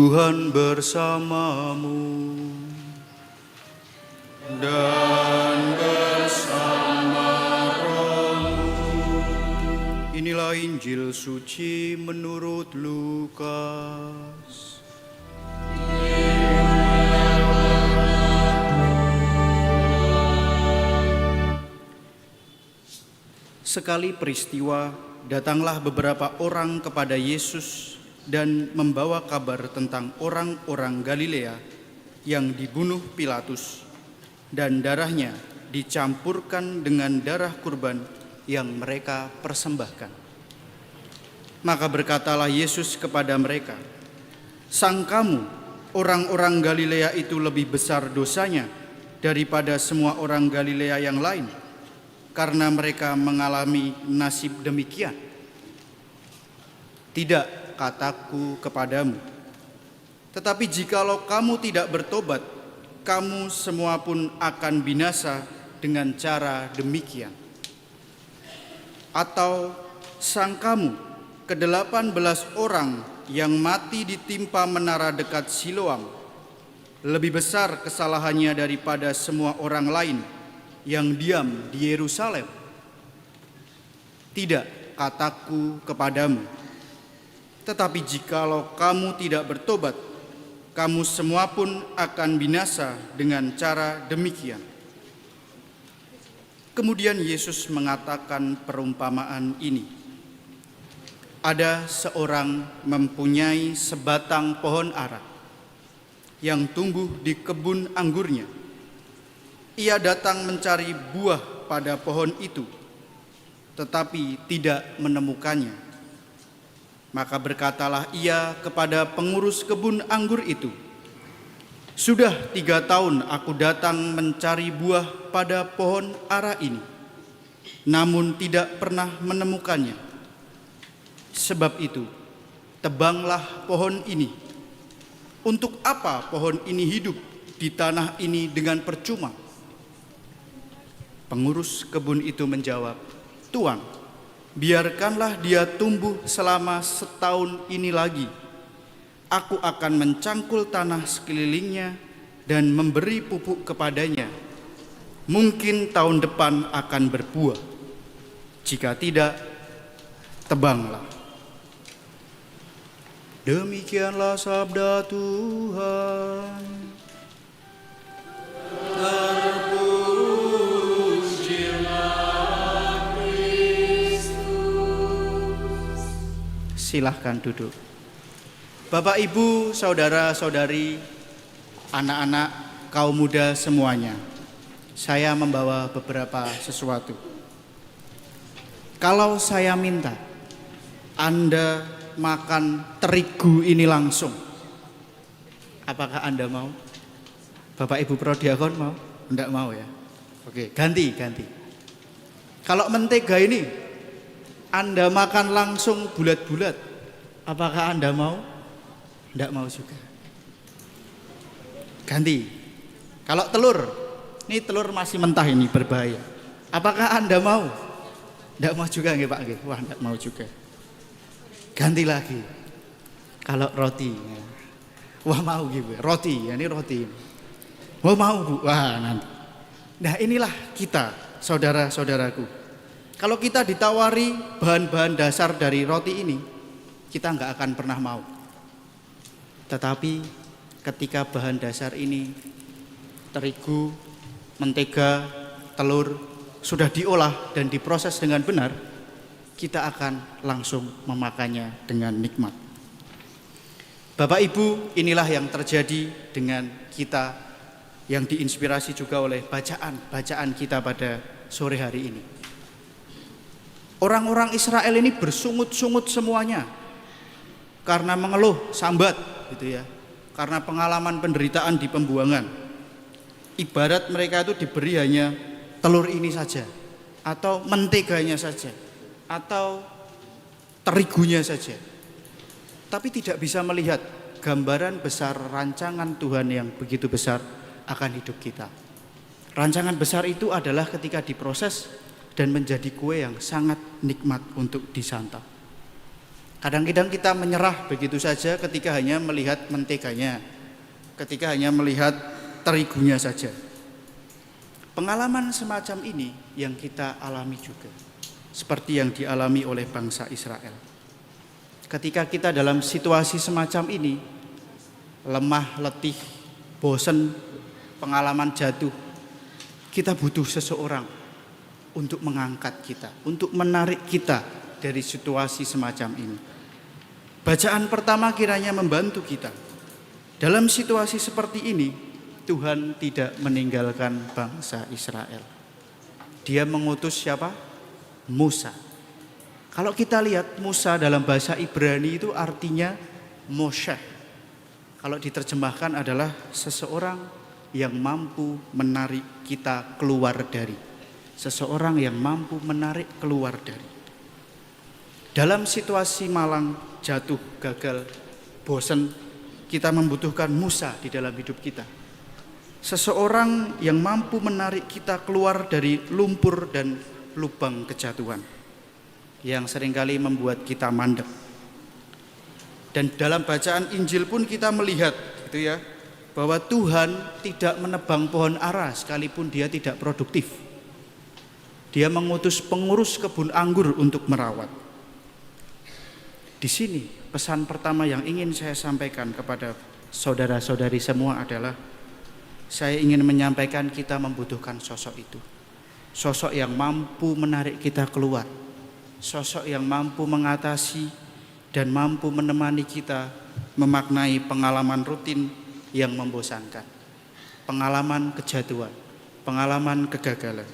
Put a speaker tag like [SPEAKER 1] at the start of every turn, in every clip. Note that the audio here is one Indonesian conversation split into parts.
[SPEAKER 1] Tuhan bersamamu dan bersama rohmu. Inilah Injil suci menurut Lukas. Sekali peristiwa, datanglah beberapa orang kepada Yesus dan membawa kabar tentang orang-orang Galilea yang dibunuh Pilatus dan darahnya dicampurkan dengan darah kurban yang mereka persembahkan. Maka berkatalah Yesus kepada mereka, "Sangkamu orang-orang Galilea itu lebih besar dosanya daripada semua orang Galilea yang lain, karena mereka mengalami nasib demikian? Tidak, kataku kepadamu, tetapi jikalau kamu tidak bertobat, kamu semua pun akan binasa dengan cara demikian. Atau sangkamu ke-18 orang yang mati ditimpa menara dekat Siloam lebih besar kesalahannya daripada semua orang lain yang diam di Yerusalem? Tidak, kataku kepadamu, tetapi jikalau kamu tidak bertobat, kamu semua pun akan binasa dengan cara demikian." Kemudian Yesus mengatakan perumpamaan ini. Ada seorang mempunyai sebatang pohon ara yang tumbuh di kebun anggurnya. Ia datang mencari buah pada pohon itu, tetapi tidak menemukannya. Maka berkatalah ia kepada pengurus kebun anggur itu, "Sudah 3 tahun aku datang mencari buah pada pohon ara ini, namun tidak pernah menemukannya. Sebab itu, tebanglah pohon ini. Untuk apa pohon ini hidup di tanah ini dengan percuma?" Pengurus kebun itu menjawab, "Tuan, biarkanlah dia tumbuh selama 1 tahun ini lagi. Aku akan mencangkul tanah sekelilingnya dan memberi pupuk kepadanya. Mungkin tahun depan akan berbuah. Jika tidak, tebanglah." Demikianlah sabda Tuhan. Silahkan duduk. Bapak, Ibu, saudara-saudari, anak-anak, kaum muda semuanya, saya membawa beberapa sesuatu. Kalau saya minta Anda makan terigu ini langsung, apakah Anda mau? Bapak Ibu Prodiakon mau? Enggak mau ya? Oke, ganti. Kalau mentega ini Anda makan langsung bulat-bulat, apakah Anda mau? Tidak mau juga. Ganti. Kalau telur, ini telur masih mentah ini berbahaya. Apakah Anda mau? Tidak mau juga nggih Pak nggih. Wah, tidak mau juga. Ganti lagi. Kalau roti, wah mau gitu. Roti, ini roti. Wah mau Bu. Wah nanti. Nah inilah kita, saudara-saudaraku. Kalau kita ditawari bahan-bahan dasar dari roti ini, kita nggak akan pernah mau. Tetapi ketika bahan dasar ini, terigu, mentega, telur, sudah diolah dan diproses dengan benar, kita akan langsung memakannya dengan nikmat. Bapak Ibu, inilah yang terjadi dengan kita yang diinspirasi juga oleh bacaan kita pada sore hari ini. Orang-orang Israel ini bersungut-sungut semuanya karena mengeluh, sambat gitu ya. Karena pengalaman penderitaan di pembuangan. Ibarat mereka itu diberi hanya telur ini saja, atau menteganya saja, atau terigunya saja. Tapi tidak bisa melihat gambaran besar rancangan Tuhan yang begitu besar akan hidup kita. Rancangan besar itu adalah ketika diproses dan menjadi kue yang sangat nikmat untuk disantap. Kadang-kadang kita menyerah begitu saja ketika hanya melihat menteganya, ketika hanya melihat terigunya saja. Pengalaman semacam ini yang kita alami juga, seperti yang dialami oleh bangsa Israel. Ketika kita dalam situasi semacam ini, lemah, letih, bosan, pengalaman jatuh, kita butuh seseorang untuk mengangkat kita, untuk menarik kita dari situasi semacam ini. Bacaan pertama kiranya membantu kita. Dalam situasi seperti ini, Tuhan tidak meninggalkan bangsa Israel. Dia mengutus siapa? Musa. Kalau kita lihat Musa dalam bahasa Ibrani itu artinya Moshe. Kalau diterjemahkan adalah seseorang yang mampu menarik kita keluar dari. Seseorang yang mampu menarik keluar dari. Dalam situasi malang, jatuh, gagal, bosan, kita membutuhkan Musa di dalam hidup kita. Seseorang yang mampu menarik kita keluar dari lumpur dan lubang kejatuhan yang seringkali membuat kita mandek. Dan dalam bacaan Injil pun kita melihat gitu ya, bahwa Tuhan tidak menebang pohon ara sekalipun dia tidak produktif. Dia mengutus pengurus kebun anggur untuk merawat. Di sini pesan pertama yang ingin saya sampaikan kepada saudara-saudari semua adalah saya ingin menyampaikan kita membutuhkan sosok itu. Sosok yang mampu menarik kita keluar. Sosok yang mampu mengatasi dan mampu menemani kita memaknai pengalaman rutin yang membosankan. Pengalaman kejatuhan, pengalaman kegagalan.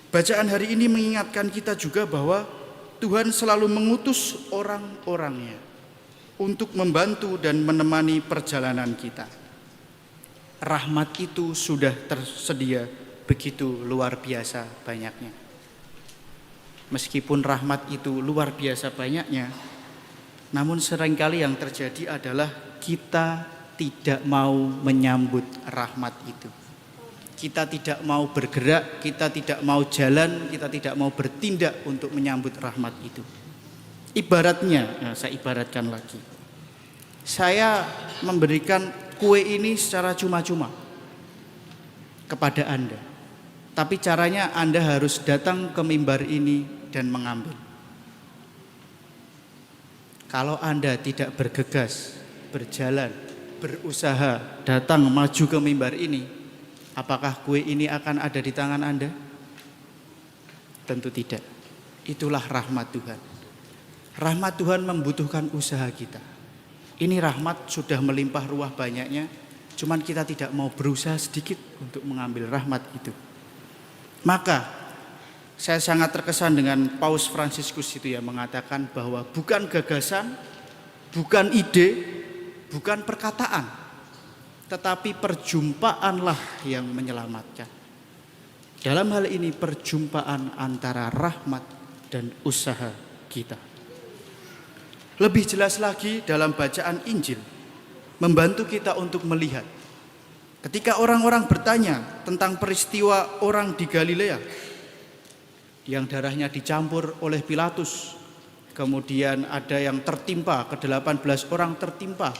[SPEAKER 1] Bacaan hari ini mengingatkan kita juga bahwa Tuhan selalu mengutus orang-orangnya untuk membantu dan menemani perjalanan kita. Rahmat itu sudah tersedia begitu luar biasa banyaknya. Meskipun rahmat itu luar biasa banyaknya, namun seringkali yang terjadi adalah kita tidak mau menyambut rahmat itu. Kita tidak mau bergerak, kita tidak mau jalan, kita tidak mau bertindak untuk menyambut rahmat itu. Ibaratnya, saya ibaratkan lagi. Saya memberikan kue ini secara cuma-cuma kepada Anda. Tapi caranya Anda harus datang ke mimbar ini dan mengambil. Kalau Anda tidak bergegas, berjalan, berusaha, datang maju ke mimbar ini, apakah kue ini akan ada di tangan Anda? Tentu tidak. Itulah rahmat Tuhan. Rahmat Tuhan membutuhkan usaha kita. Ini rahmat sudah melimpah ruah banyaknya, cuman kita tidak mau berusaha sedikit untuk mengambil rahmat itu. Maka saya sangat terkesan dengan Paus Fransiskus itu yang mengatakan bahwa bukan gagasan, bukan ide, bukan perkataan, tetapi perjumpaanlah yang menyelamatkan. Dalam hal ini perjumpaan antara rahmat dan usaha kita. Lebih jelas lagi dalam bacaan Injil membantu kita untuk melihat ketika orang-orang bertanya tentang peristiwa orang di Galilea yang darahnya dicampur oleh Pilatus, kemudian ada yang tertimpa, ke-18 orang tertimpa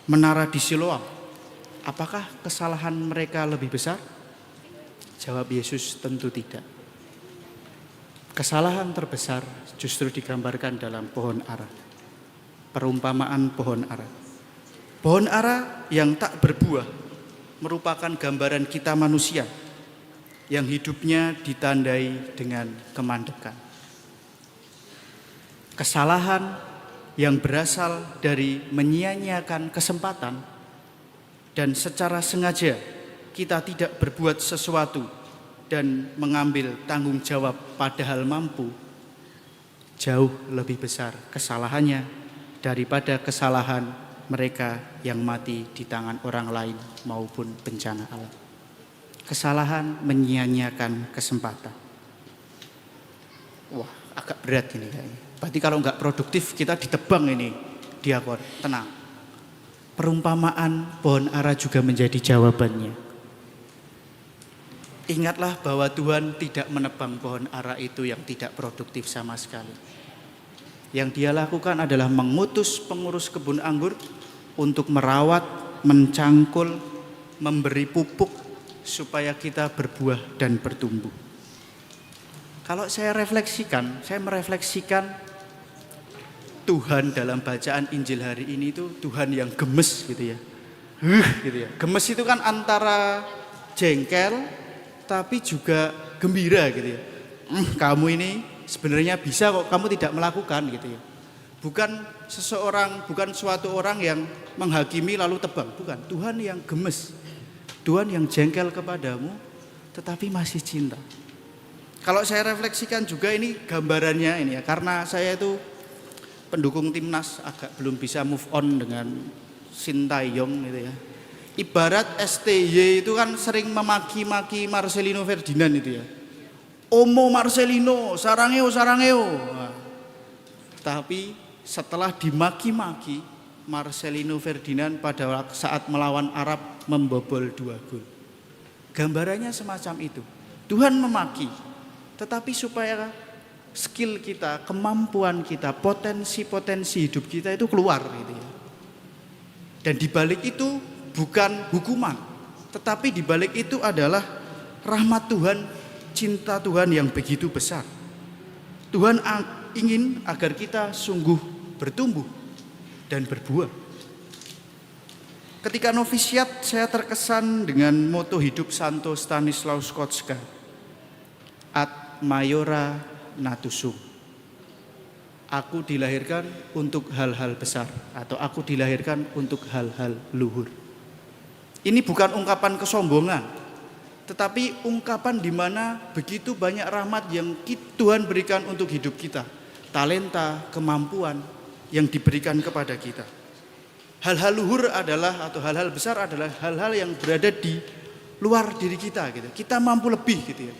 [SPEAKER 1] menara di Siloam. Apakah kesalahan mereka lebih besar? Jawab Yesus, tentu tidak. Kesalahan terbesar justru digambarkan dalam pohon ara. Perumpamaan pohon ara. Pohon ara yang tak berbuah merupakan gambaran kita manusia yang hidupnya ditandai dengan kemandekan. Kesalahan yang berasal dari menyia-nyiakan kesempatan dan secara sengaja kita tidak berbuat sesuatu dan mengambil tanggung jawab padahal mampu, jauh lebih besar kesalahannya daripada kesalahan mereka yang mati di tangan orang lain maupun bencana alam. Kesalahan menyia-nyiakan kesempatan. Wah, agak berat ini kayaknya. Berarti kalau nggak produktif kita ditebang ini, diakon. Tenang. Perumpamaan pohon ara juga menjadi jawabannya. Ingatlah bahwa Tuhan tidak menebang pohon ara itu yang tidak produktif sama sekali. Yang dia lakukan adalah mengutus pengurus kebun anggur untuk merawat, mencangkul, memberi pupuk supaya kita berbuah dan bertumbuh. Kalau saya merefleksikan Tuhan dalam bacaan Injil hari ini itu Tuhan yang gemes gitu ya. Gitu ya. Gemes itu kan antara jengkel tapi juga gembira gitu ya. Kamu ini sebenarnya bisa kok, kamu tidak melakukan gitu ya. Bukan suatu orang yang menghakimi lalu tebang, bukan. Tuhan yang gemes. Tuhan yang jengkel kepadamu tetapi masih cinta. Kalau saya refleksikan juga ini gambarannya ini ya, karena saya itu pendukung timnas agak belum bisa move on dengan Sintayong gitu ya. Ibarat STY itu kan sering memaki-maki Marcelino Ferdinand itu ya. Omo Marcelino, sarangeo. Nah, tapi setelah dimaki-maki, Marcelino Ferdinand pada saat melawan Arab membobol 2 gol. Gambarannya semacam itu. Tuhan memaki, tetapi supaya skill kita, kemampuan kita, potensi hidup kita itu keluar gitu ya. Dan dibalik itu bukan hukuman, tetapi dibalik itu adalah rahmat Tuhan, cinta Tuhan yang begitu besar. Tuhan ingin agar kita sungguh bertumbuh dan berbuah. Ketika novisiat saya terkesan dengan moto hidup Santo Stanislaus Kotska, Ad Maiora Natusum. Aku dilahirkan untuk hal-hal besar, atau aku dilahirkan untuk hal-hal luhur. Ini bukan ungkapan kesombongan, tetapi ungkapan di mana begitu banyak rahmat yang Tuhan berikan untuk hidup kita. Talenta, kemampuan yang diberikan kepada kita. Hal-hal luhur adalah, atau hal-hal besar adalah hal-hal yang berada di luar diri kita gitu. Kita mampu lebih gitu ya.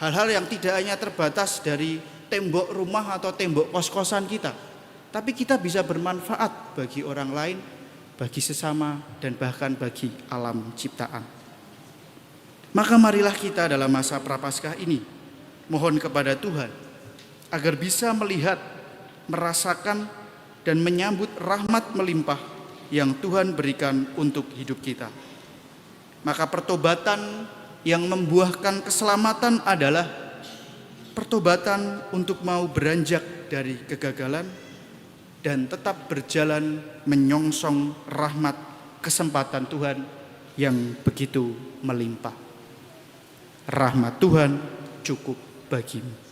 [SPEAKER 1] Hal-hal yang tidak hanya terbatas dari tembok rumah atau tembok kos-kosan kita, tapi kita bisa bermanfaat bagi orang lain, bagi sesama, dan bahkan bagi alam ciptaan. Maka marilah kita dalam masa Prapaskah ini mohon kepada Tuhan agar bisa melihat, merasakan, dan menyambut rahmat melimpah yang Tuhan berikan untuk hidup kita. Maka pertobatan yang membuahkan keselamatan adalah pertobatan untuk mau beranjak dari kegagalan dan tetap berjalan menyongsong rahmat kesempatan Tuhan yang begitu melimpah. Rahmat Tuhan cukup bagimu.